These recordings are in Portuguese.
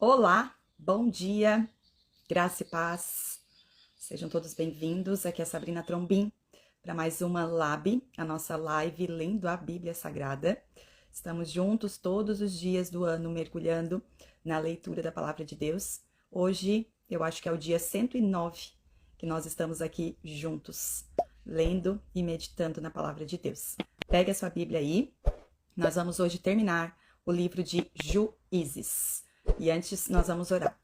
Olá, bom dia, graça e paz. Sejam todos bem-vindos. Aqui é a Sabrina Trombin para mais uma Lab, a nossa live lendo a Bíblia Sagrada. Estamos juntos todos os dias do ano mergulhando na leitura da Palavra de Deus. Hoje, eu acho que é o dia 109 que nós estamos aqui juntos, lendo e meditando na Palavra de Deus. Pegue a sua Bíblia aí. Nós vamos hoje terminar o livro de Juízes. E antes, nós vamos orar.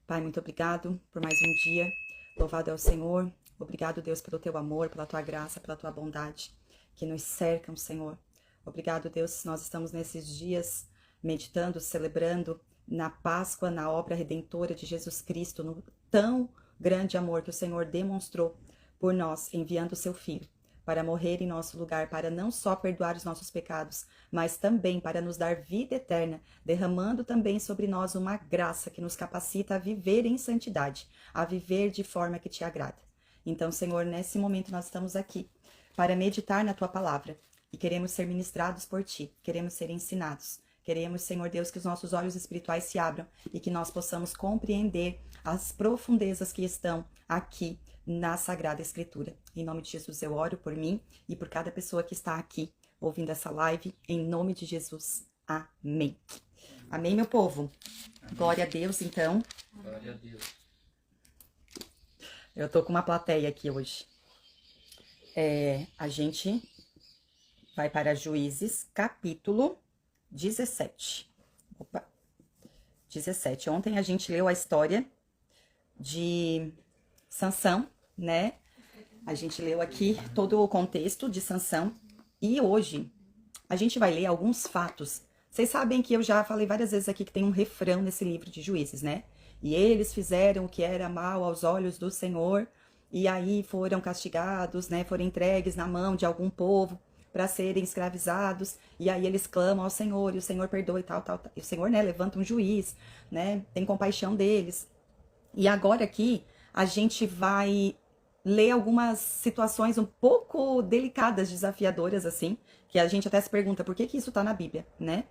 Pai, muito obrigado por mais um dia. Louvado é o Senhor. Obrigado, Deus, pelo teu amor, pela tua graça, pela tua bondade que nos cercam, Senhor. Obrigado, Deus, nós estamos nesses dias meditando, celebrando na Páscoa, na obra redentora de Jesus Cristo, no tão grande amor que o Senhor demonstrou por nós, enviando o seu Filho para morrer em nosso lugar, para não só perdoar os nossos pecados, mas também para nos dar vida eterna, derramando também sobre nós uma graça que nos capacita a viver em santidade, a viver de forma que te agrada. Então, Senhor, nesse momento nós estamos aqui para meditar na tua palavra e queremos ser ministrados por ti, queremos ser ensinados. Queremos, Senhor Deus, que os nossos olhos espirituais se abram e que nós possamos compreender as profundezas que estão aqui na Sagrada Escritura. Em nome de Jesus eu oro por mim e por cada pessoa que está aqui ouvindo essa live, em nome de Jesus. Amém. Amém, meu povo? Amém. Glória a Deus, então. Glória a Deus. Eu tô com uma plateia aqui hoje. A gente vai para Juízes, capítulo 17. 17. Ontem a gente leu a história de Sansão, né? A gente leu aqui todo o contexto de Sansão e hoje a gente vai ler alguns fatos. Vocês sabem que eu já falei várias vezes aqui que tem um refrão nesse livro de Juízes, né? E eles fizeram o que era mal aos olhos do Senhor e aí foram castigados, né? Foram entregues na mão de algum povo para serem escravizados, e aí eles clamam ao Senhor, e o Senhor perdoa e tal. E o Senhor, né, levanta um juiz, né, tem compaixão deles. E agora aqui, a gente vai ler algumas situações um pouco delicadas, desafiadoras, assim, que a gente até se pergunta, por que isso tá na Bíblia, né?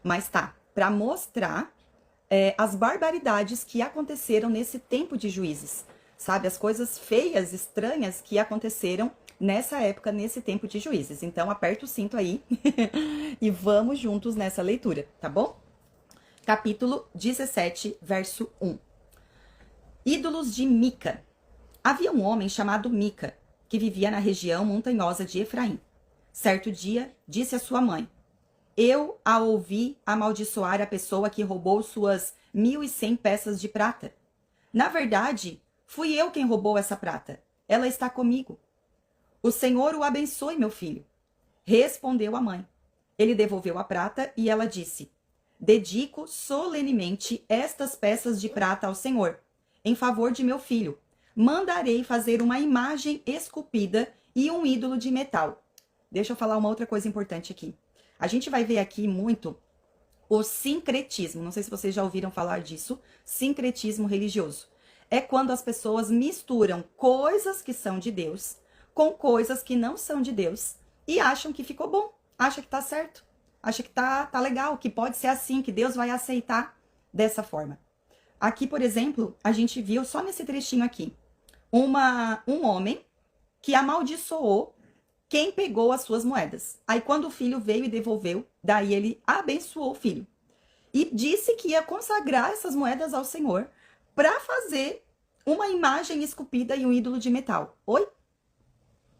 Mas tá, para mostrar as barbaridades que aconteceram nesse tempo de Juízes, sabe? As coisas feias, estranhas que aconteceram nessa época, nesse tempo de Juízes. Então, aperta o cinto aí e vamos juntos nessa leitura, tá bom? Capítulo 17, verso 1. Ídolos de Mica. Havia um homem chamado Mica, que vivia na região montanhosa de Efraim. Certo dia, disse à sua mãe: eu a ouvi amaldiçoar a pessoa que roubou suas 1.100 peças de prata. Na verdade, fui eu quem roubou essa prata. Ela está comigo. O Senhor o abençoe, meu filho. Respondeu a mãe. Ele devolveu a prata e ela disse: dedico solenemente estas peças de prata ao Senhor, em favor de meu filho. Mandarei fazer uma imagem esculpida e um ídolo de metal. Deixa eu falar uma outra coisa importante aqui. A gente vai ver aqui muito o sincretismo. Não sei se vocês já ouviram falar disso. Sincretismo religioso. É quando as pessoas misturam coisas que são de Deus com coisas que não são de Deus e acham que ficou bom, acham que tá certo, acham que tá legal, que pode ser assim, que Deus vai aceitar dessa forma. Aqui, por exemplo, a gente viu só nesse trechinho aqui, um homem que amaldiçoou quem pegou as suas moedas. Aí quando o filho veio e devolveu, daí ele abençoou o filho e disse que ia consagrar essas moedas ao Senhor para fazer uma imagem esculpida e um ídolo de metal. Oi?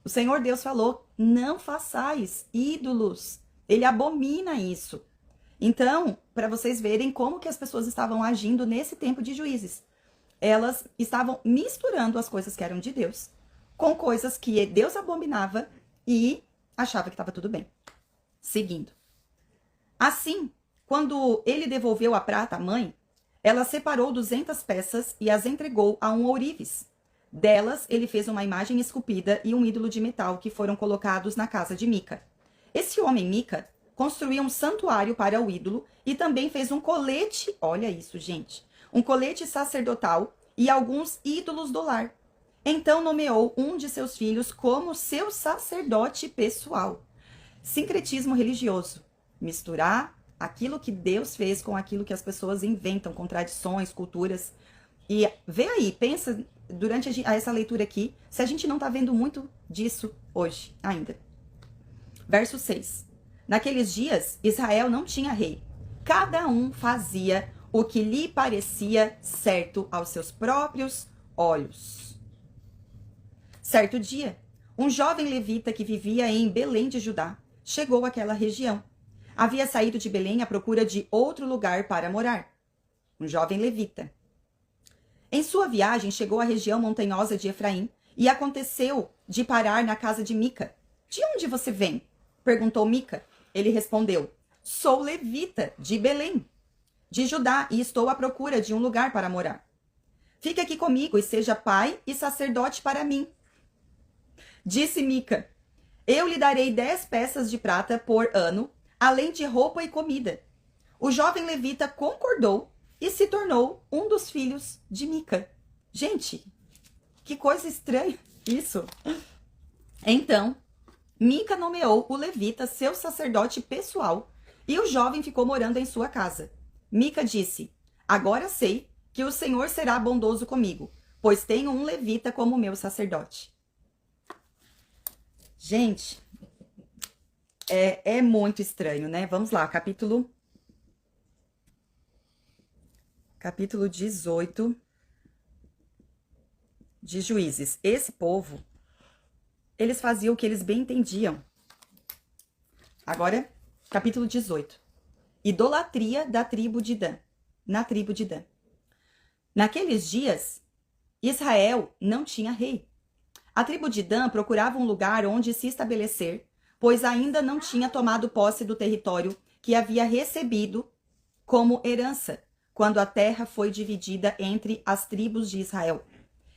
O Senhor Deus falou, não façais ídolos. Ele abomina isso. Então, para vocês verem como que as pessoas estavam agindo nesse tempo de Juízes. Elas estavam misturando as coisas que eram de Deus com coisas que Deus abominava e achava que estava tudo bem. Seguindo. Assim, quando ele devolveu a prata à mãe, ela separou 200 peças e as entregou a um ourives. Delas, ele fez uma imagem esculpida e um ídolo de metal que foram colocados na casa de Mica. Esse homem, Mica, construiu um santuário para o ídolo e também fez um colete, olha isso, gente, um colete sacerdotal e alguns ídolos do lar. Então nomeou um de seus filhos como seu sacerdote pessoal. Sincretismo religioso. Misturar aquilo que Deus fez com aquilo que as pessoas inventam, com tradições, culturas. E vê aí, pensa durante essa leitura aqui, se a gente não tá vendo muito disso hoje ainda. Verso 6. Naqueles dias, Israel não tinha rei. Cada um fazia o que lhe parecia certo aos seus próprios olhos. Certo dia, um jovem levita que vivia em Belém de Judá chegou àquela região. Havia saído de Belém à procura de outro lugar para morar. Um jovem levita. Em sua viagem, chegou à região montanhosa de Efraim e aconteceu de parar na casa de Mica. De onde você vem? Perguntou Mica. Ele respondeu: sou levita de Belém, de Judá, e estou à procura de um lugar para morar. Fique aqui comigo e seja pai e sacerdote para mim. Disse Mica: eu lhe darei 10 peças de prata por ano, além de roupa e comida. O jovem levita concordou e se tornou um dos filhos de Mica. Gente, que coisa estranha isso. Então, Mica nomeou o levita seu sacerdote pessoal e o jovem ficou morando em sua casa. Mica disse: agora sei que o Senhor será bondoso comigo, pois tenho um levita como meu sacerdote. Gente, é muito estranho, né? Vamos lá, capítulo 18 de Juízes. Esse povo, eles faziam o que eles bem entendiam. Agora, capítulo 18. Idolatria da tribo de Dan. Na tribo de Dan. Naqueles dias, Israel não tinha rei. A tribo de Dan procurava um lugar onde se estabelecer, pois ainda não tinha tomado posse do território que havia recebido como herança, quando a terra foi dividida entre as tribos de Israel.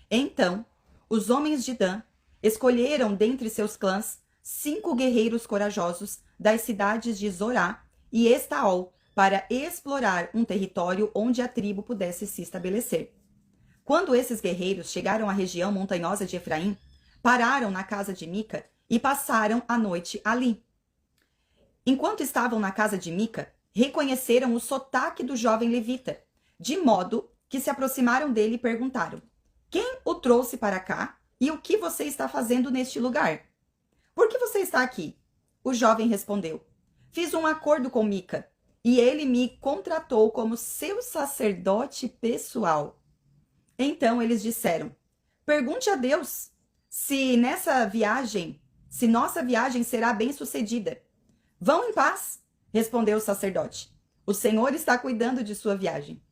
Então, os homens de Dan escolheram dentre seus clãs 5 guerreiros corajosos das cidades de Zorá e Estaol para explorar um território onde a tribo pudesse se estabelecer. Quando esses guerreiros chegaram à região montanhosa de Efraim, pararam na casa de Mica e passaram a noite ali. Enquanto estavam na casa de Mica, reconheceram o sotaque do jovem levita, de modo que se aproximaram dele e perguntaram: quem o trouxe para cá e o que você está fazendo neste lugar? Por que você está aqui? O jovem respondeu: fiz um acordo com Mica e ele me contratou como seu sacerdote pessoal. Então eles disseram: pergunte a Deus se nossa viagem será bem-sucedida. Vão em paz, respondeu o sacerdote. O Senhor está cuidando de sua viagem.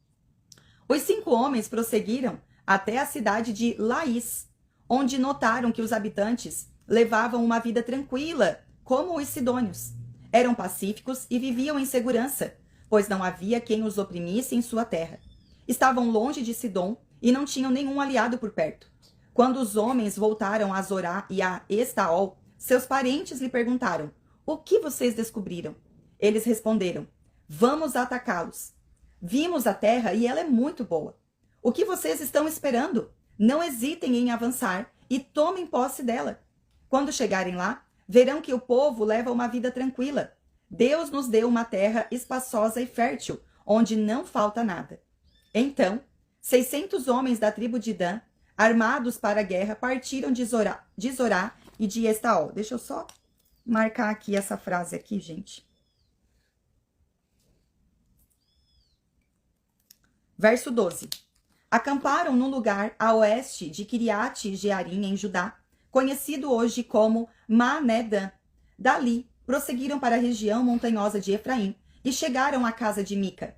Os 5 homens prosseguiram até a cidade de Laís, onde notaram que os habitantes levavam uma vida tranquila, como os sidônios. Eram pacíficos e viviam em segurança, pois não havia quem os oprimisse em sua terra. Estavam longe de Sidom e não tinham nenhum aliado por perto. Quando os homens voltaram a Zorá e a Estaol, seus parentes lhe perguntaram: o que vocês descobriram? Eles responderam: vamos atacá-los. Vimos a terra e ela é muito boa. O que vocês estão esperando? Não hesitem em avançar e tomem posse dela. Quando chegarem lá, verão que o povo leva uma vida tranquila. Deus nos deu uma terra espaçosa e fértil, onde não falta nada. Então, 600 homens da tribo de Dan, armados para a guerra, partiram de Zorá e de Estaol. Deixa eu só marcar aqui essa frase aqui, gente. Verso 12. Acamparam num lugar a oeste de Kiriat Jearim, em Judá, conhecido hoje como Manedan. Dali, prosseguiram para a região montanhosa de Efraim e chegaram à casa de Mica.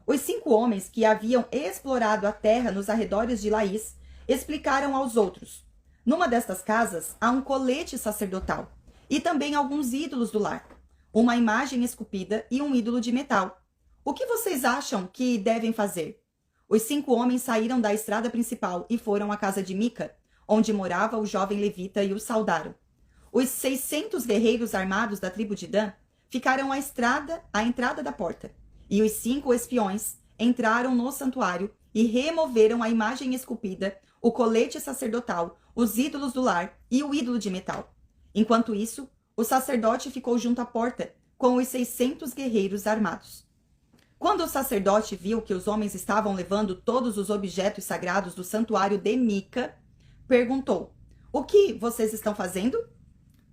Os 5 homens que haviam explorado a terra nos arredores de Laís explicaram aos outros: numa destas casas há um colete sacerdotal e também alguns ídolos do lar, uma imagem esculpida e um ídolo de metal. O que vocês acham que devem fazer? Os 5 homens saíram da estrada principal e foram à casa de Mica, onde morava o jovem levita, e o saudaram. Os 600 guerreiros armados da tribo de Dan ficaram à entrada da porta, e os 5 espiões entraram no santuário e removeram a imagem esculpida, o colete sacerdotal, os ídolos do lar e o ídolo de metal. Enquanto isso, o sacerdote ficou junto à porta, com os 600 guerreiros armados. Quando o sacerdote viu que os homens estavam levando todos os objetos sagrados do santuário de Mica, perguntou: o que vocês estão fazendo?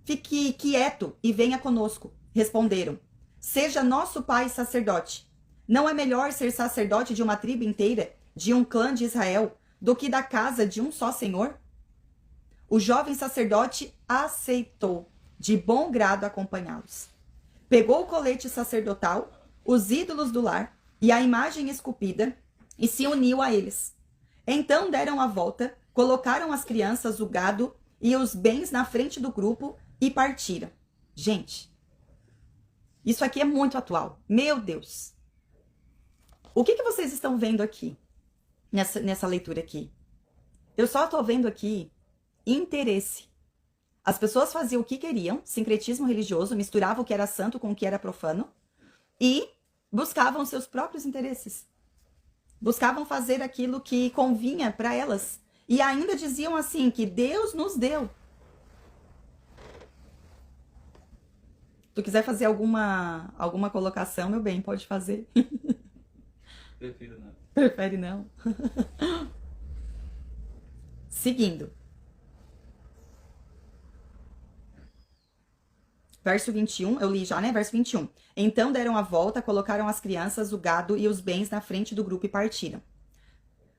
Fique quieto e venha conosco, responderam. Seja nosso pai sacerdote. Não é melhor ser sacerdote de uma tribo inteira, de um clã de Israel, do que da casa de um só senhor? O jovem sacerdote aceitou, de bom grado, acompanhá-los. Pegou o colete sacerdotal, os ídolos do lar e a imagem esculpida e se uniu a eles. Então deram a volta, colocaram as crianças, o gado e os bens na frente do grupo e partiram. Gente, isso aqui é muito atual. Meu Deus! O que vocês estão vendo aqui, nessa leitura aqui? Eu só estou vendo aqui interesse. As pessoas faziam o que queriam, sincretismo religioso, misturavam o que era santo com o que era profano e buscavam seus próprios interesses. Buscavam fazer aquilo que convinha para elas. E ainda diziam assim, que Deus nos deu. Tu quiser fazer alguma colocação, meu bem, pode fazer. Prefiro não. Prefere não? Seguindo. Verso 21, eu li já, né? Verso 21. Então deram a volta, colocaram as crianças, o gado e os bens na frente do grupo e partiram.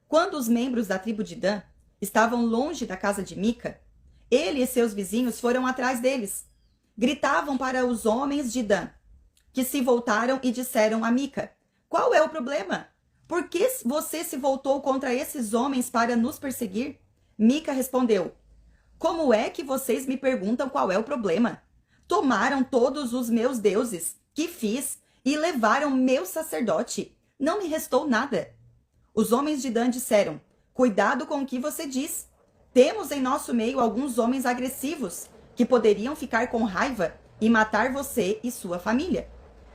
Quando os membros da tribo de Dan estavam longe da casa de Mica, ele e seus vizinhos foram atrás deles. Gritavam para os homens de Dan, que se voltaram e disseram a Mica: qual é o problema? Por que você se voltou contra esses homens para nos perseguir? Mica respondeu: como é que vocês me perguntam qual é o problema? Tomaram todos os meus deuses que fiz e levaram meu sacerdote. Não me restou nada. Os homens de Dan disseram: cuidado com o que você diz. Temos em nosso meio alguns homens agressivos que poderiam ficar com raiva e matar você e sua família.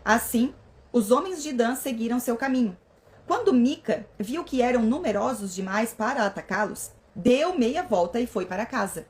Assim, os homens de Dan seguiram seu caminho. Quando Mica viu que eram numerosos demais para atacá-los, deu meia volta e foi para casa.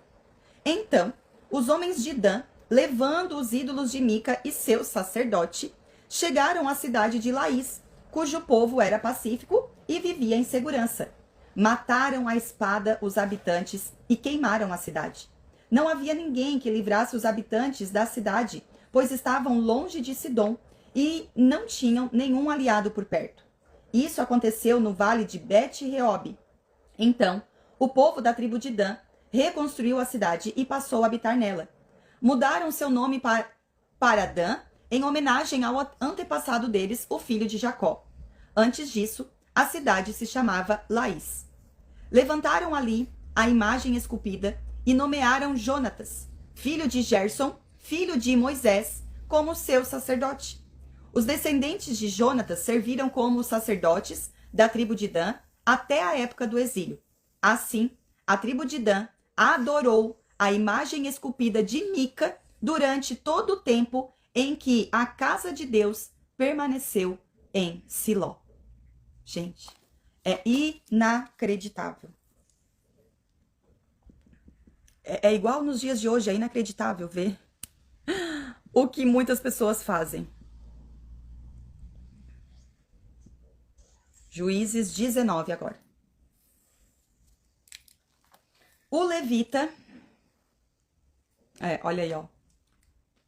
Então, os homens de Dan, levando os ídolos de Mica e seu sacerdote, chegaram à cidade de Laís, cujo povo era pacífico e vivia em segurança. Mataram à espada os habitantes e queimaram a cidade. Não havia ninguém que livrasse os habitantes da cidade, pois estavam longe de Sidom e não tinham nenhum aliado por perto. Isso aconteceu no vale de Bet-Reob. Então, o povo da tribo de Dan reconstruiu a cidade e passou a habitar nela. Mudaram seu nome para Dan, em homenagem ao antepassado deles, o filho de Jacó. Antes disso, a cidade se chamava Laís. Levantaram ali a imagem esculpida e nomearam Jonatas, filho de Gerson, filho de Moisés, como seu sacerdote. Os descendentes de Jonatas serviram como sacerdotes da tribo de Dan até a época do exílio. Assim, a tribo de Dan adorou a imagem esculpida de Mica durante todo o tempo em que a casa de Deus permaneceu em Siló. Gente, é inacreditável. É igual nos dias de hoje, é inacreditável ver o que muitas pessoas fazem. Juízes 19 agora. O levita... olha aí, ó.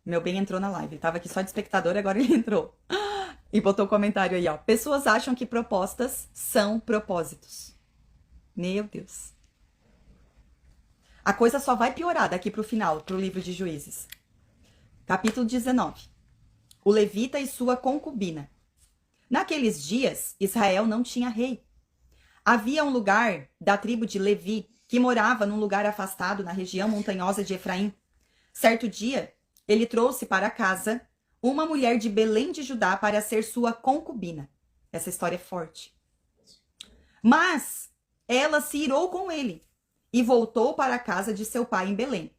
Meu bem entrou na live. Ele tava aqui só de espectador, agora ele entrou. E botou um comentário aí, ó. Pessoas acham que propostas são propósitos. Meu Deus. A coisa só vai piorar daqui pro final, pro livro de Juízes. Capítulo 19. O levita e sua concubina. Naqueles dias, Israel não tinha rei. Havia um lugar da tribo de Levi que morava num lugar afastado na região montanhosa de Efraim. Certo dia, ele trouxe para casa uma mulher de Belém de Judá para ser sua concubina. Essa história é forte. Mas ela se irou com ele e voltou para a casa de seu pai em Belém.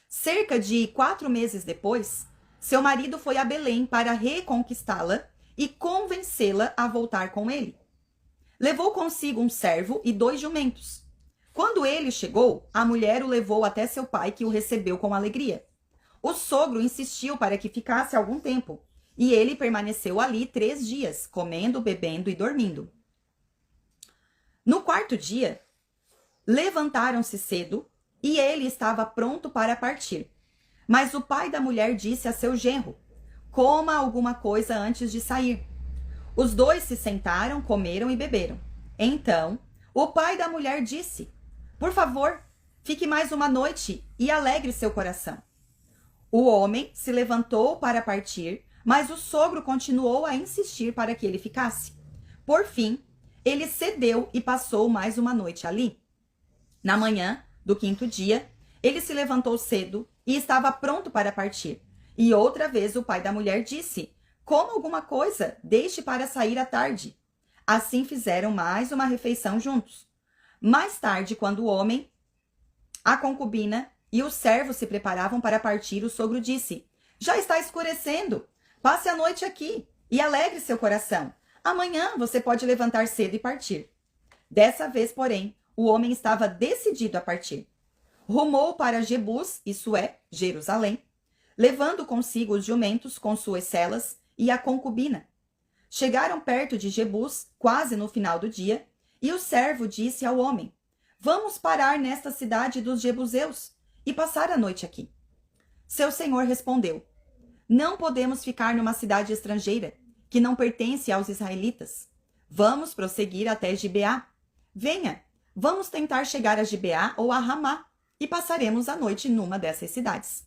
Cerca de 4 meses depois, seu marido foi a Belém para reconquistá-la e convencê-la a voltar com ele. Levou consigo um servo e 2 jumentos. Quando ele chegou, a mulher o levou até seu pai, que o recebeu com alegria. O sogro insistiu para que ficasse algum tempo, e ele permaneceu ali 3 dias, comendo, bebendo e dormindo. No 4º dia, levantaram-se cedo, e ele estava pronto para partir. Mas o pai da mulher disse a seu genro: coma alguma coisa antes de sair. Os dois se sentaram, comeram e beberam. Então, o pai da mulher disse: por favor, fique mais uma noite e alegre seu coração. O homem se levantou para partir, mas o sogro continuou a insistir para que ele ficasse. Por fim, ele cedeu e passou mais uma noite ali. Na manhã do 5º dia, ele se levantou cedo e estava pronto para partir. E outra vez o pai da mulher disse: coma alguma coisa, deixe para sair à tarde. Assim fizeram mais uma refeição juntos. Mais tarde, quando o homem, a concubina e o servo se preparavam para partir, o sogro disse: já está escurecendo, passe a noite aqui e alegre seu coração. Amanhã você pode levantar cedo e partir. Dessa vez, porém, o homem estava decidido a partir. Rumou para Jebus, isso é, Jerusalém, levando consigo os jumentos com suas selas e a concubina. Chegaram perto de Jebus, quase no final do dia, e o servo disse ao homem: vamos parar nesta cidade dos jebuseus e passar a noite aqui. Seu senhor respondeu: não podemos ficar numa cidade estrangeira, que não pertence aos israelitas. Vamos prosseguir até Gibeá. Venha, vamos tentar chegar a Gibeá ou a Ramá, e passaremos a noite numa dessas cidades.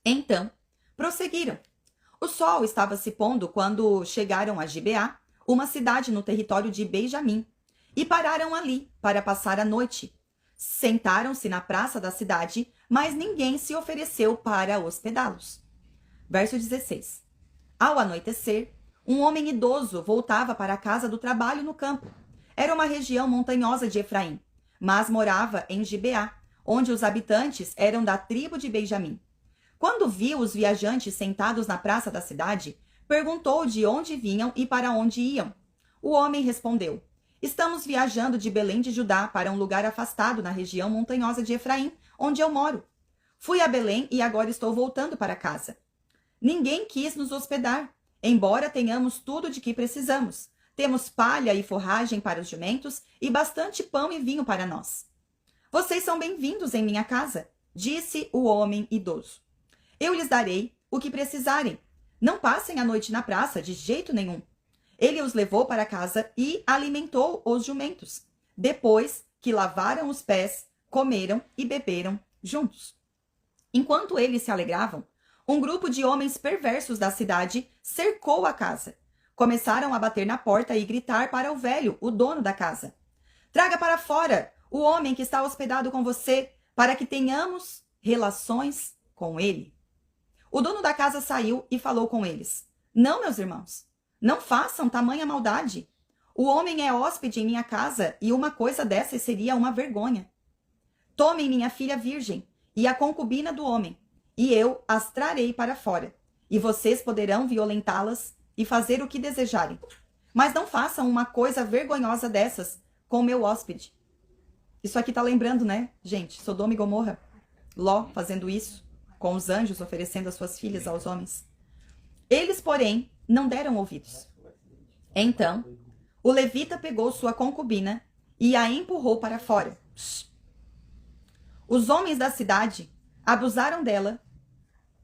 Então, prosseguiram. O sol estava se pondo quando chegaram a Gibeá, uma cidade no território de Benjamim, e pararam ali para passar a noite. Sentaram-se na praça da cidade, mas ninguém se ofereceu para hospedá-los. Verso 16. Ao anoitecer, um homem idoso voltava para a casa do trabalho no campo. Era uma região montanhosa de Efraim, mas morava em Gibeá, onde os habitantes eram da tribo de Benjamim. Quando viu os viajantes sentados na praça da cidade, perguntou de onde vinham e para onde iam. O homem respondeu: estamos viajando de Belém de Judá para um lugar afastado na região montanhosa de Efraim, onde eu moro. Fui a Belém e agora estou voltando para casa. Ninguém quis nos hospedar, embora tenhamos tudo de que precisamos. Temos palha e forragem para os jumentos e bastante pão e vinho para nós. Vocês são bem-vindos em minha casa, disse o homem idoso. Eu lhes darei o que precisarem. Não passem a noite na praça de jeito nenhum. Ele os levou para casa e alimentou os jumentos. Depois que lavaram os pés, comeram e beberam juntos. Enquanto eles se alegravam, um grupo de homens perversos da cidade cercou a casa. Começaram a bater na porta e gritar para o velho, o dono da casa: traga para fora o homem que está hospedado com você, para que tenhamos relações com ele. O dono da casa saiu e falou com eles: não, meus irmãos, não façam tamanha maldade. O homem é hóspede em minha casa e uma coisa dessas seria uma vergonha. Tomem minha filha virgem e a concubina do homem, e eu as trarei para fora, e vocês poderão violentá-las e fazer o que desejarem. Mas não façam uma coisa vergonhosa dessas com o meu hóspede. Isso aqui tá lembrando, né, gente? Sodoma e Gomorra. Ló fazendo isso, com os anjos oferecendo as suas filhas aos homens. Eles, porém, não deram ouvidos. Então, o levita pegou sua concubina e a empurrou para fora. Os homens da cidade abusaram dela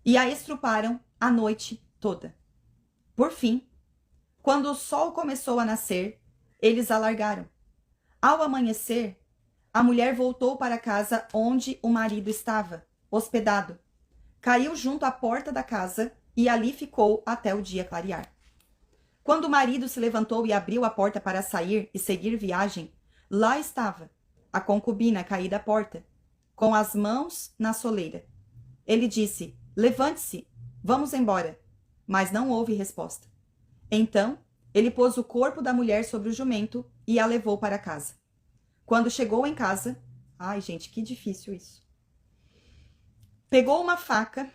e a estruparam a noite toda. Por fim, quando o sol começou a nascer, eles a largaram. Ao amanhecer, a mulher voltou para a casa onde o marido estava, hospedado. Caiu junto à porta da casa e ali ficou até o dia clarear. Quando o marido se levantou e abriu a porta para sair e seguir viagem, lá estava a concubina caída à porta, com as mãos na soleira. Ele disse: levante-se, vamos embora. Mas não houve resposta. Então, ele pôs o corpo da mulher sobre o jumento e a levou para casa. Quando chegou em casa, ai gente, que difícil isso. Pegou uma faca,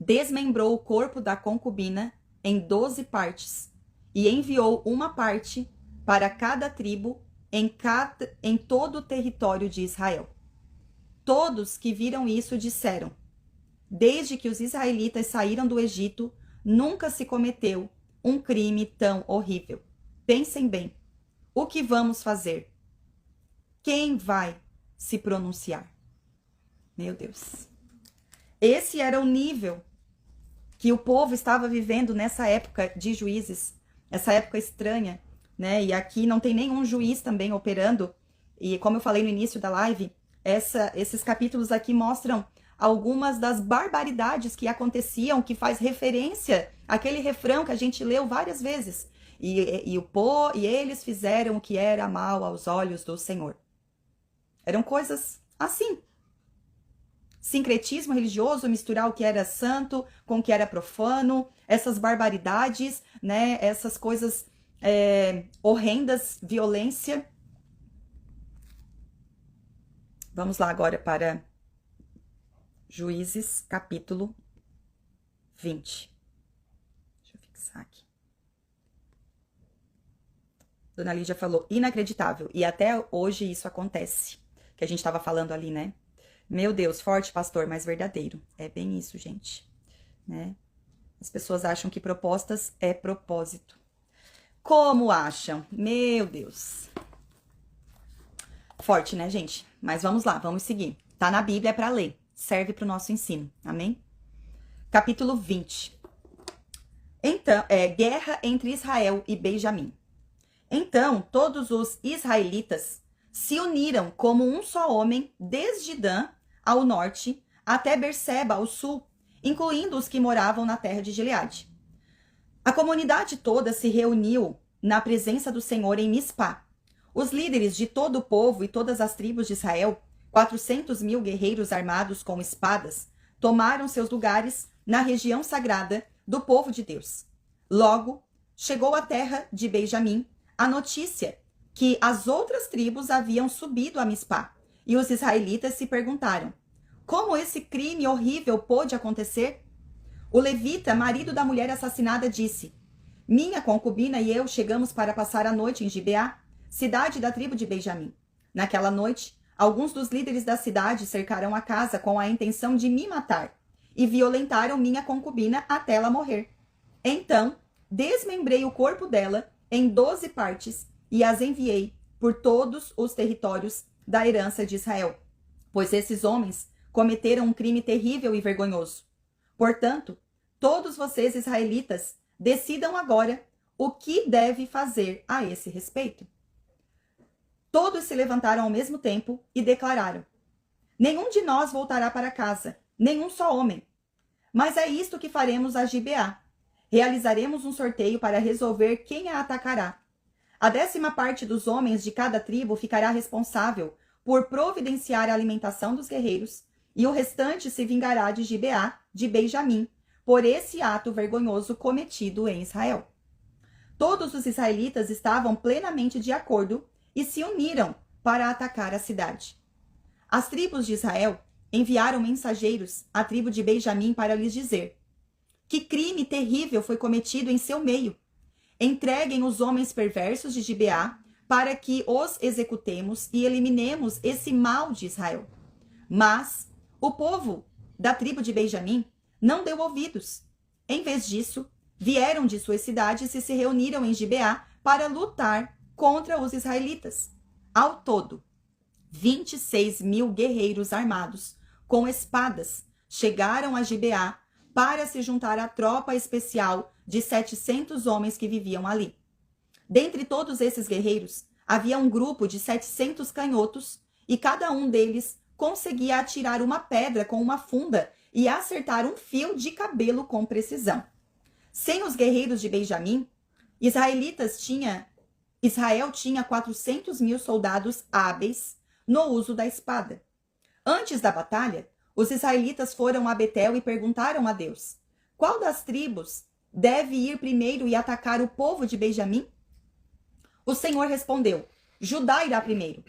desmembrou o corpo da concubina em 12 partes e enviou uma parte para cada tribo em todo o território de Israel. Todos que viram isso disseram: desde que os israelitas saíram do Egito, nunca se cometeu um crime tão horrível. Pensem bem, o que vamos fazer? Quem vai se pronunciar? Meu Deus. Esse era o nível que o povo estava vivendo nessa época de juízes, essa época estranha, né? E aqui não tem nenhum juiz também operando. E como eu falei no início da live, esses capítulos aqui mostram algumas das barbaridades que aconteciam, que faz referência àquele refrão que a gente leu várias vezes. E eles fizeram o que era mal aos olhos do Senhor. Eram coisas assim. Sincretismo religioso, misturar o que era santo com o que era profano, essas barbaridades, né? Essas coisas horrendas, violência. Vamos lá agora para Juízes, capítulo 20. Deixa eu fixar aqui. Dona Lídia falou, inacreditável. E até hoje isso acontece. Que a gente estava falando ali, né? Meu Deus, forte, pastor, mas verdadeiro. É bem isso, gente. Né? As pessoas acham que propostas é propósito. Como acham? Meu Deus. Forte, né, gente? Mas vamos lá, vamos seguir. Tá na Bíblia, é para ler. Serve para o nosso ensino. Amém? Capítulo 20. Então, guerra entre Israel e Benjamim. Então, todos os israelitas se uniram como um só homem, desde Dan ao norte até Berseba ao sul, incluindo os que moravam na terra de Gileade. A comunidade toda se reuniu na presença do Senhor em Mispá. Os líderes de todo o povo e todas as tribos de Israel, 400.000 guerreiros armados com espadas, tomaram seus lugares na região sagrada do povo de Deus. Logo, chegou à terra de Benjamim a notícia que as outras tribos haviam subido a Mispá, e os israelitas se perguntaram, como esse crime horrível pôde acontecer? O levita, marido da mulher assassinada, disse, minha concubina e eu chegamos para passar a noite em Gibeá, cidade da tribo de Benjamim. Naquela noite, alguns dos líderes da cidade cercaram a casa com a intenção de me matar e violentaram minha concubina até ela morrer. Então, desmembrei o corpo dela em 12 partes e as enviei por todos os territórios da herança de Israel, pois esses homens cometeram um crime terrível e vergonhoso. Portanto, todos vocês israelitas decidam agora o que deve fazer a esse respeito. Todos se levantaram ao mesmo tempo e declararam, nenhum de nós voltará para casa, nenhum só homem. Mas é isto que faremos a Gibeá. Realizaremos um sorteio para resolver quem a atacará. A 10ª parte dos homens de cada tribo ficará responsável por providenciar a alimentação dos guerreiros, e o restante se vingará de Gibeá, de Benjamim, por esse ato vergonhoso cometido em Israel. Todos os israelitas estavam plenamente de acordo e se uniram para atacar a cidade. As tribos de Israel enviaram mensageiros à tribo de Benjamim para lhes dizer: que crime terrível foi cometido em seu meio! Entreguem os homens perversos de Gibeá para que os executemos e eliminemos esse mal de Israel. Mas o povo da tribo de Benjamim não deu ouvidos. Em vez disso, vieram de suas cidades e se reuniram em Gibeá para lutar contra os israelitas. Ao todo, 26.000 guerreiros armados com espadas chegaram a Gibeá para se juntar à tropa especial de 700 homens que viviam ali. Dentre todos esses guerreiros, havia um grupo de 700 canhotos e cada um deles conseguia atirar uma pedra com uma funda e acertar um fio de cabelo com precisão. Sem os guerreiros de Benjamim, Israel tinha 400.000 soldados hábeis no uso da espada. Antes da batalha, os israelitas foram a Betel e perguntaram a Deus: qual das tribos deve ir primeiro e atacar o povo de Benjamim? O Senhor respondeu: Judá irá primeiro.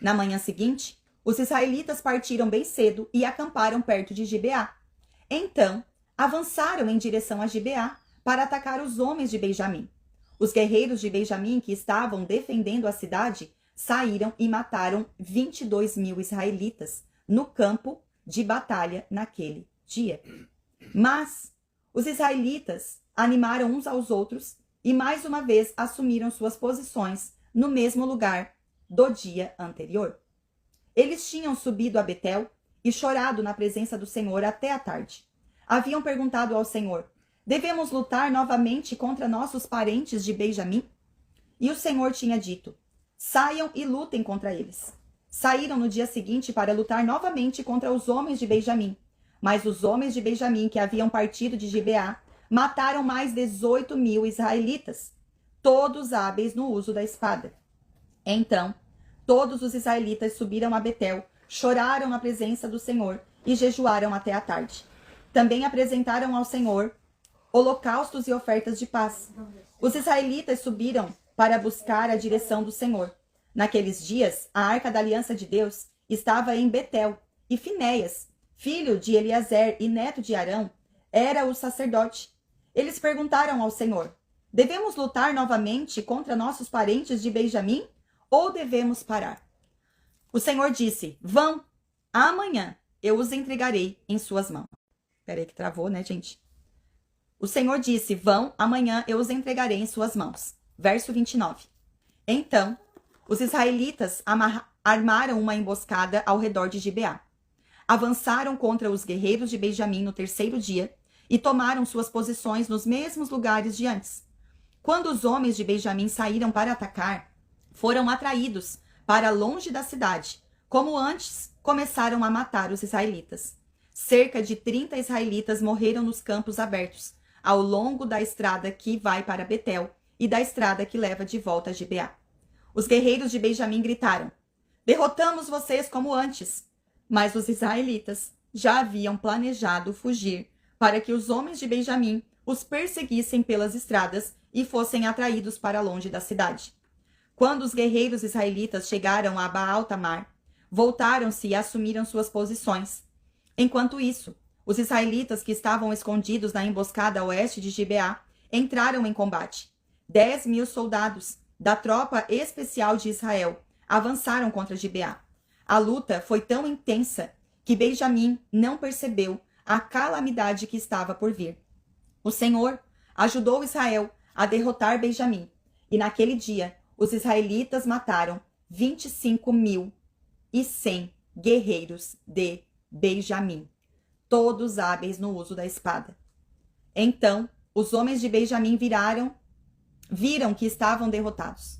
Na manhã seguinte, os israelitas partiram bem cedo e acamparam perto de Gibeá. Então, avançaram em direção a Gibeá para atacar os homens de Benjamim. Os guerreiros de Benjamim que estavam defendendo a cidade saíram e mataram 22.000 israelitas no campo de batalha naquele dia. Mas os israelitas animaram uns aos outros e mais uma vez assumiram suas posições no mesmo lugar do dia anterior. Eles tinham subido a Betel e chorado na presença do Senhor até a tarde. Haviam perguntado ao Senhor: devemos lutar novamente contra nossos parentes de Benjamim? E o Senhor tinha dito: saiam e lutem contra eles. Saíram no dia seguinte para lutar novamente contra os homens de Benjamim. Mas os homens de Benjamim que haviam partido de Gibeá mataram mais 18.000 israelitas, todos hábeis no uso da espada. Então, todos os israelitas subiram a Betel, choraram na presença do Senhor e jejuaram até a tarde. Também apresentaram ao Senhor holocaustos e ofertas de paz. Os israelitas subiram para buscar a direção do Senhor. Naqueles dias, a arca da aliança de Deus estava em Betel, e Finéias, filho de Eliezer e neto de Arão, era o sacerdote. Eles perguntaram ao Senhor: devemos lutar novamente contra nossos parentes de Benjamim ou devemos parar? O Senhor disse: vão, amanhã eu os entregarei em suas mãos. Peraí que travou, né, gente? O Senhor disse: vão, amanhã eu os entregarei em suas mãos. Verso 29. Então, os israelitas armaram uma emboscada ao redor de Gibeá. Avançaram contra os guerreiros de Benjamim no terceiro dia e tomaram suas posições nos mesmos lugares de antes. Quando os homens de Benjamim saíram para atacar, foram atraídos para longe da cidade. Como antes, começaram a matar os israelitas. Cerca de 30 israelitas morreram nos campos abertos, ao longo da estrada que vai para Betel e da estrada que leva de volta a Gibeá. Os guerreiros de Benjamim gritaram: derrotamos vocês como antes. Mas os israelitas já haviam planejado fugir para que os homens de Benjamim os perseguissem pelas estradas e fossem atraídos para longe da cidade. Quando os guerreiros israelitas chegaram a Baal-Tamar, voltaram-se e assumiram suas posições. Enquanto isso, os israelitas que estavam escondidos na emboscada a oeste de Gibeá entraram em combate. 10.000 soldados da tropa especial de Israel avançaram contra Gibeá. A luta foi tão intensa que Benjamim não percebeu a calamidade que estava por vir. O Senhor ajudou Israel a derrotar Benjamim, e naquele dia os israelitas mataram 25.100 guerreiros de Benjamim, todos hábeis no uso da espada. Então os homens de Benjamim viram que estavam derrotados.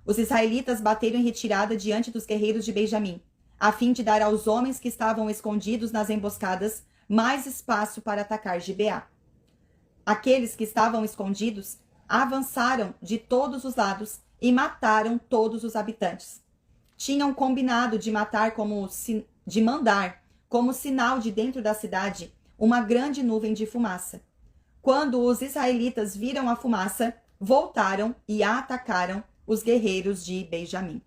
Os israelitas bateram em retirada diante dos guerreiros de Benjamim, a fim de dar aos homens que estavam escondidos nas emboscadas mais espaço para atacar Gibeá. Aqueles que estavam escondidos avançaram de todos os lados e mataram todos os habitantes. Tinham combinado de mandar como sinal de dentro da cidade uma grande nuvem de fumaça. Quando os israelitas viram a fumaça, voltaram e atacaram os guerreiros de Benjamim.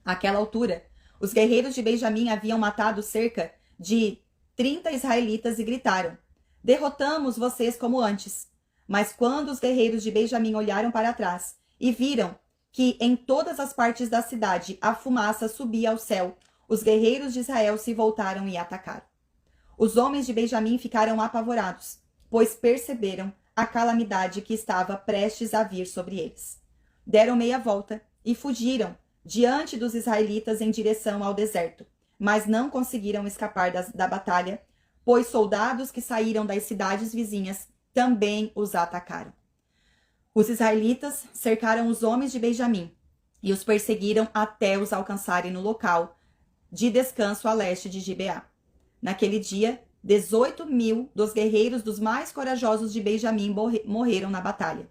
Àquela altura, os guerreiros de Benjamim haviam matado cerca de 30 israelitas e gritaram: derrotamos vocês como antes. Mas quando os guerreiros de Benjamim olharam para trás e viram que em todas as partes da cidade a fumaça subia ao céu, os guerreiros de Israel se voltaram e atacaram. Os homens de Benjamim ficaram apavorados, pois perceberam a calamidade que estava prestes a vir sobre eles. Deram meia volta e fugiram diante dos israelitas em direção ao deserto, mas não conseguiram escapar da batalha, pois soldados que saíram das cidades vizinhas também os atacaram. Os israelitas cercaram os homens de Benjamim e os perseguiram até os alcançarem no local de descanso a leste de Gibeá. Naquele dia, 18.000 dos guerreiros dos mais corajosos de Benjamim morreram na batalha.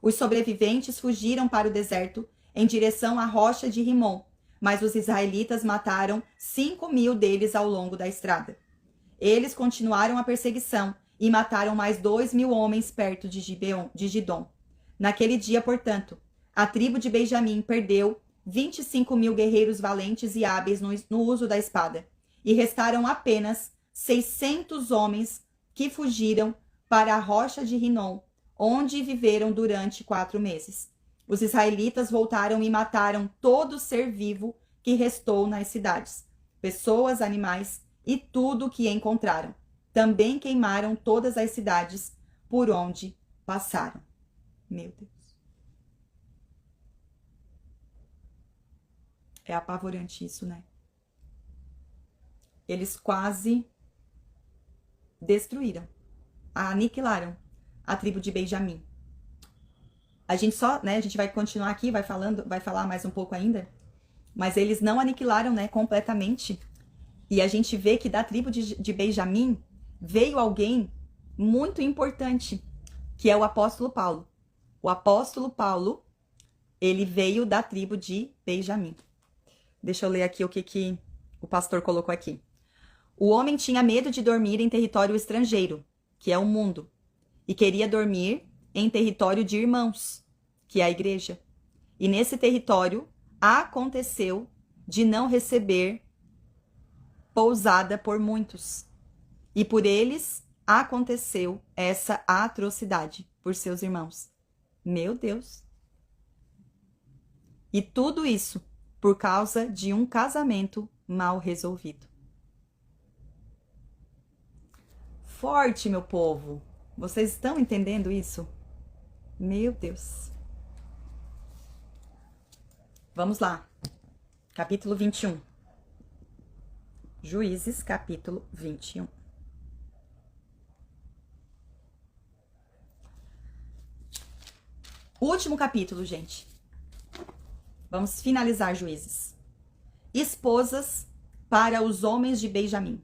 Os sobreviventes fugiram para o deserto em direção à rocha de Rimon, mas os israelitas mataram 5.000 deles ao longo da estrada. Eles continuaram a perseguição e mataram mais 2.000 homens perto de Gidom. Naquele dia, portanto, a tribo de Benjamim perdeu 25.000 guerreiros valentes e hábeis no uso da espada, e restaram apenas 600 homens que fugiram para a rocha de Rinom, onde viveram durante 4 meses. Os israelitas voltaram e mataram todo ser vivo que restou nas cidades, pessoas, animais e tudo o que encontraram. também queimaram todas as cidades por onde passaram. Meu Deus. É apavorante isso, né? Eles quase destruíram, aniquilaram a tribo de Benjamim. A gente vai continuar aqui, vai falar mais um pouco ainda, mas eles não aniquilaram, né, completamente. E a gente vê que da tribo de Benjamim veio alguém muito importante, que é o apóstolo Paulo. O apóstolo Paulo, ele veio da tribo de Benjamim. Deixa eu ler aqui o que o pastor colocou aqui. O homem tinha medo de dormir em território estrangeiro, que é o mundo, e queria dormir em território de irmãos, que é a igreja. E nesse território aconteceu de não receber pousada por muitos. E por eles aconteceu essa atrocidade por seus irmãos. Meu Deus! E tudo isso por causa de um casamento mal resolvido. Forte, meu povo. Vocês estão entendendo isso? Meu Deus. Vamos lá. Capítulo 21. Juízes, capítulo 21. Último capítulo, gente. Vamos finalizar Juízes. Esposas para os homens de Benjamim.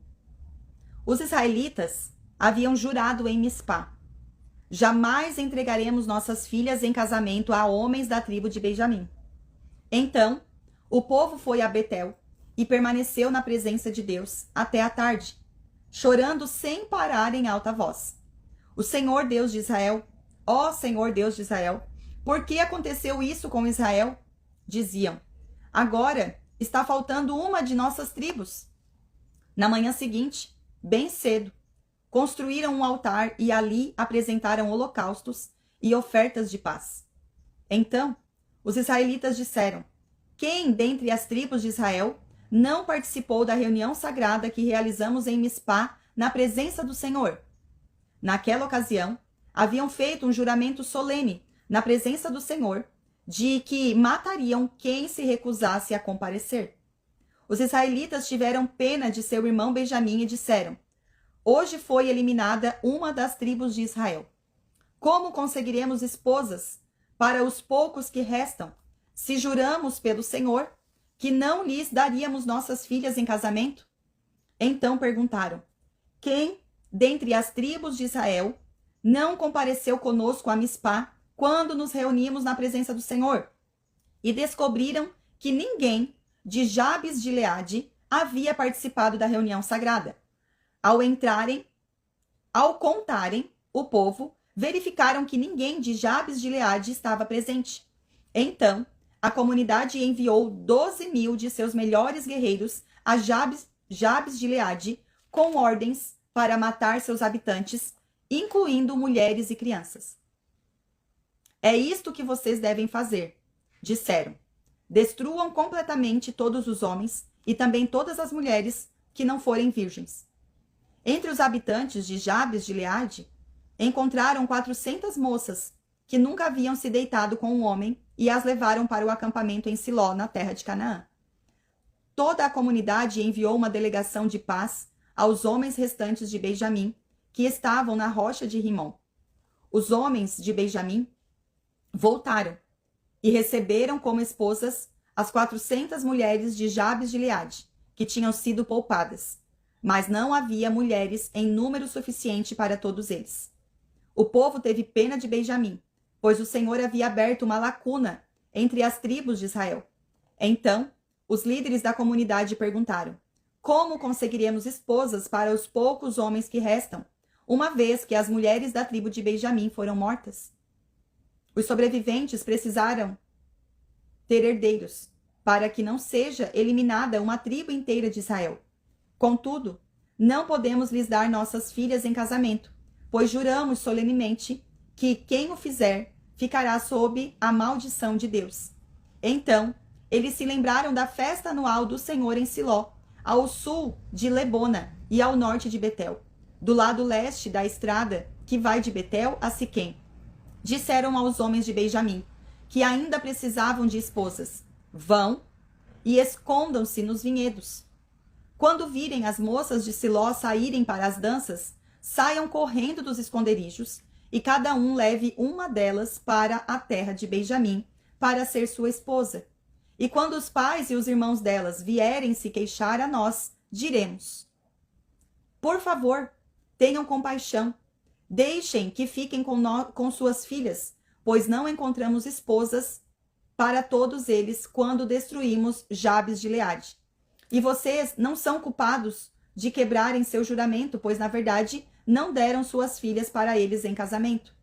Os israelitas haviam jurado em Mispá: jamais entregaremos nossas filhas em casamento a homens da tribo de Benjamim. Então, o povo foi a Betel e permaneceu na presença de Deus até a tarde, chorando sem parar em alta voz. O Senhor Deus de Israel, ó Senhor Deus de Israel, por que aconteceu isso com Israel? Diziam: agora está faltando uma de nossas tribos. Na manhã seguinte, bem cedo, construíram um altar e ali apresentaram holocaustos e ofertas de paz. Então, os israelitas disseram: quem dentre as tribos de Israel não participou da reunião sagrada que realizamos em Mispá na presença do Senhor? Naquela ocasião, haviam feito um juramento solene na presença do Senhor de que matariam quem se recusasse a comparecer. Os israelitas tiveram pena de seu irmão Benjamim e disseram: hoje foi eliminada uma das tribos de Israel. Como conseguiremos esposas para os poucos que restam, se juramos pelo Senhor que não lhes daríamos nossas filhas em casamento? Então perguntaram: quem dentre as tribos de Israel não compareceu conosco a Mispá quando nos reunimos na presença do Senhor? E descobriram que ninguém de Jabes de Gileade havia participado da reunião sagrada. Ao contarem o povo, verificaram que ninguém de Jabes de Gileade estava presente. Então, a comunidade enviou 12.000 de seus melhores guerreiros a Jabes de Gileade com ordens para matar seus habitantes, incluindo mulheres e crianças. É isto que vocês devem fazer, disseram. Destruam completamente todos os homens e também todas as mulheres que não forem virgens. Entre os habitantes de Jabes de Gileade, encontraram 400 moças que nunca haviam se deitado com um homem e as levaram para o acampamento em Siló, na terra de Canaã. Toda a comunidade enviou uma delegação de paz aos homens restantes de Benjamim, que estavam na rocha de Rimon. Os homens de Benjamim voltaram e receberam como esposas as 400 mulheres de Jabes de Gileade, que tinham sido poupadas, mas não havia mulheres em número suficiente para todos eles. O povo teve pena de Benjamim, pois o Senhor havia aberto uma lacuna entre as tribos de Israel. Então, os líderes da comunidade perguntaram: como conseguiremos esposas para os poucos homens que restam, uma vez que as mulheres da tribo de Benjamim foram mortas? Os sobreviventes precisaram ter herdeiros, para que não seja eliminada uma tribo inteira de Israel. Contudo, não podemos lhes dar nossas filhas em casamento, pois juramos solenemente que quem o fizer ficará sob a maldição de Deus. Então, eles se lembraram da festa anual do Senhor em Siló, ao sul de Lebona e ao norte de Betel. do lado leste da estrada que vai de Betel a Siquém. Disseram aos homens de Benjamim, que ainda precisavam de esposas: vão e escondam-se nos vinhedos. Quando virem as moças de Siló saírem para as danças, saiam correndo dos esconderijos, e cada um leve uma delas para a terra de Benjamim, para ser sua esposa. E quando os pais e os irmãos delas vierem se queixar a nós, diremos: por favor, tenham compaixão, deixem que fiquem com suas filhas, pois não encontramos esposas para todos eles quando destruímos Jabes de Gileade. E vocês não são culpados de quebrarem seu juramento, pois na verdade não deram suas filhas para eles em casamento.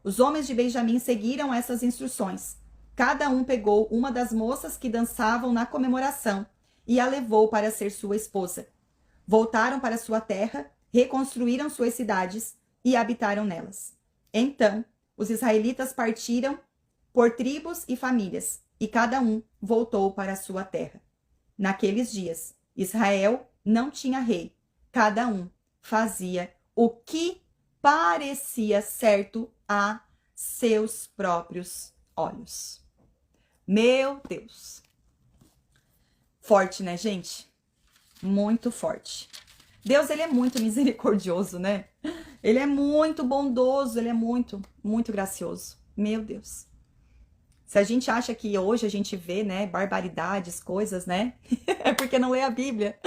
Os homens de Benjamim seguiram essas instruções. Cada um pegou uma das moças que dançavam na comemoração e a levou para ser sua esposa. Voltaram para sua terra, reconstruíram suas cidades e habitaram nelas. Então, os israelitas partiram por tribos e famílias, e cada um voltou para a sua terra. Naqueles dias, Israel não tinha rei, cada um fazia o que parecia certo a seus próprios olhos. Meu Deus! Forte, né, gente? Muito forte. Deus, ele é muito misericordioso, né? Ele é muito bondoso, ele é muito, muito gracioso. Meu Deus. Se a gente acha que hoje a gente vê, né, barbaridades, coisas, né? É porque não lê a Bíblia.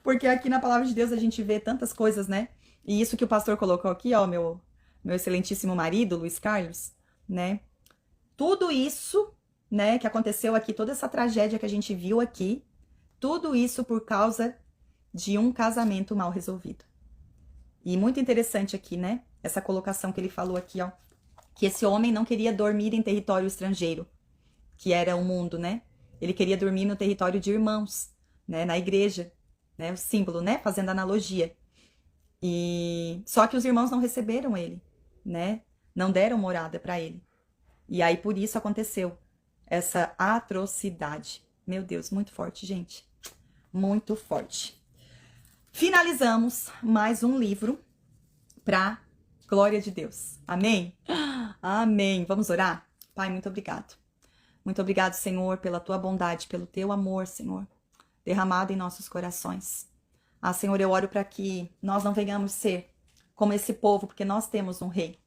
Porque aqui na palavra de Deus a gente vê tantas coisas, né? E isso que o pastor colocou aqui, ó, meu excelentíssimo marido, Luiz Carlos, né? Tudo isso, né, que aconteceu aqui, toda essa tragédia que a gente viu aqui, tudo isso por causa de um casamento mal resolvido. E muito interessante aqui, né? Essa colocação que ele falou aqui, ó. Que esse homem não queria dormir em território estrangeiro, que era o mundo, né? Ele queria dormir no território de irmãos, né? Na igreja, né? O símbolo, né? Fazendo analogia. E só que os irmãos não receberam ele, né? Não deram morada para ele. E aí por isso aconteceu essa atrocidade. Meu Deus, muito forte, gente. Muito forte. Finalizamos mais um livro para glória de Deus. Amém? Amém. Vamos orar? Pai, muito obrigado. Muito obrigado, Senhor, pela tua bondade, pelo teu amor, Senhor, derramado em nossos corações. Ah, Senhor, eu oro para que nós não venhamos ser como esse povo, porque nós temos um rei.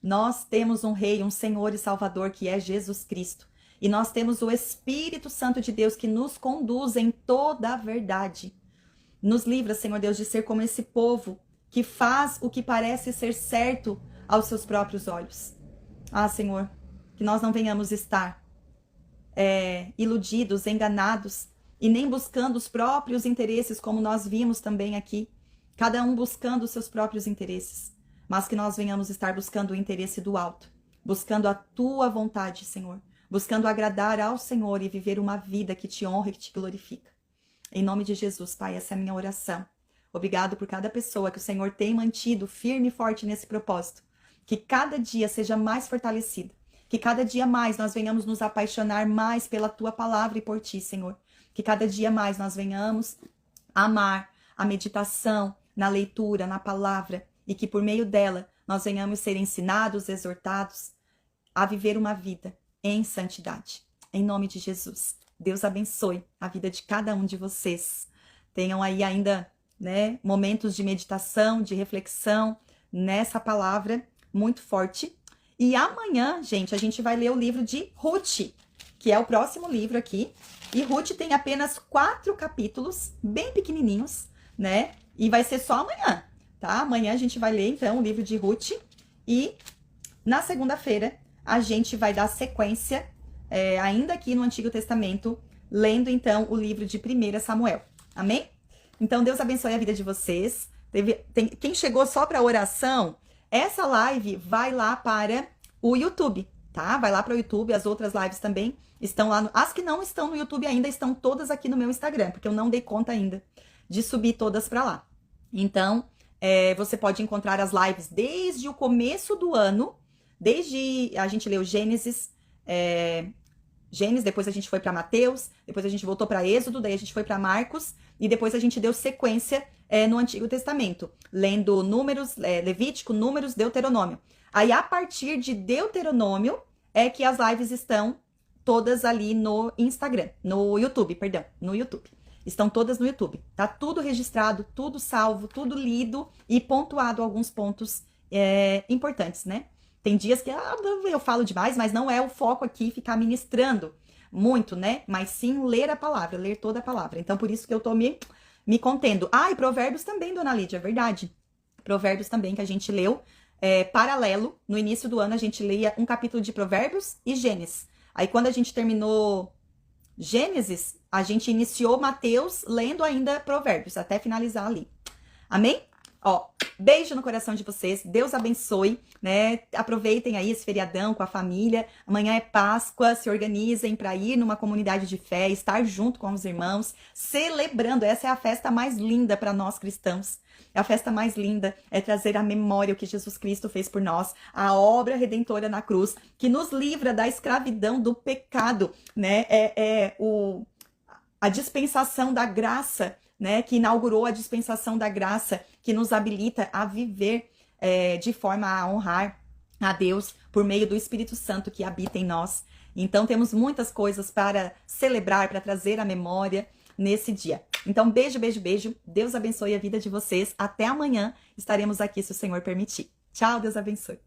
Nós temos um rei, um Senhor e Salvador, que é Jesus Cristo. E nós temos o Espírito Santo de Deus que nos conduz em toda a verdade. Nos livra, Senhor Deus, de ser como esse povo que faz o que parece ser certo aos seus próprios olhos. Ah, Senhor, que nós não venhamos estar iludidos, enganados e nem buscando os próprios interesses, como nós vimos também aqui, cada um buscando os seus próprios interesses, mas que nós venhamos estar buscando o interesse do alto, buscando a tua vontade, Senhor, buscando agradar ao Senhor e viver uma vida que te honra e que te glorifica. Em nome de Jesus, Pai, essa é a minha oração. Obrigado por cada pessoa que o Senhor tem mantido firme e forte nesse propósito. Que cada dia seja mais fortalecida. Que cada dia mais nós venhamos nos apaixonar mais pela tua palavra e por ti, Senhor. Que cada dia mais nós venhamos amar a meditação na leitura, na palavra. E que por meio dela nós venhamos ser ensinados, exortados a viver uma vida em santidade. Em nome de Jesus. Deus abençoe a vida de cada um de vocês. Tenham aí ainda, né, momentos de meditação, de reflexão nessa palavra muito forte. E amanhã, gente, a gente vai ler o livro de Ruth, que é o próximo livro aqui. E Ruth tem apenas 4 capítulos, bem pequenininhos, né? E vai ser só amanhã, tá? Amanhã a gente vai ler, então, o livro de Ruth. E na segunda-feira a gente vai dar sequência, ainda aqui no Antigo Testamento, lendo, então, o livro de 1 Samuel. Amém? Então, Deus abençoe a vida de vocês. Quem chegou só para oração, essa live vai lá para o YouTube, tá? Vai lá para o YouTube, as outras lives também estão lá. As que não estão no YouTube ainda estão todas aqui no meu Instagram, porque eu não dei conta ainda de subir todas para lá. Então, você pode encontrar as lives desde o começo do ano, desde a gente leu Gênesis, Gênesis, depois a gente foi para Mateus, depois a gente voltou para Êxodo, daí a gente foi para Marcos, e depois a gente deu sequência no Antigo Testamento, lendo Números, Levítico, Números, Deuteronômio. Aí, a partir de Deuteronômio, é que as lives estão todas ali no Instagram, no YouTube, perdão, no YouTube. Estão todas no YouTube. Tá tudo registrado, tudo salvo, tudo lido e pontuado alguns pontos importantes, né? Tem dias que eu falo demais, mas não é o foco aqui ficar ministrando muito, né? Mas sim ler a palavra, ler toda a palavra. Então, por isso que eu tô me contendo. Ah, e Provérbios também, dona Lídia, é verdade. Provérbios também, que a gente leu paralelo. No início do ano, a gente lia um capítulo de Provérbios e Gênesis. Aí, quando a gente terminou Gênesis, a gente iniciou Mateus lendo ainda Provérbios, até finalizar ali. Amém? Ó, beijo no coração de vocês, Deus abençoe, né? Aproveitem aí esse feriadão com a família. Amanhã é Páscoa, se organizem para ir numa comunidade de fé, estar junto com os irmãos, celebrando. Essa é a festa mais linda para nós cristãos. A festa mais linda é trazer à memória o que Jesus Cristo fez por nós, a obra redentora na cruz, que nos livra da escravidão do pecado, né? A dispensação da graça, né, que inaugurou a dispensação da graça, que nos habilita a viver de forma a honrar a Deus por meio do Espírito Santo que habita em nós. Então temos muitas coisas para celebrar, para trazer à memória nesse dia. Então beijo, beijo, beijo. Deus abençoe a vida de vocês. Até amanhã estaremos aqui se o Senhor permitir. Tchau, Deus abençoe.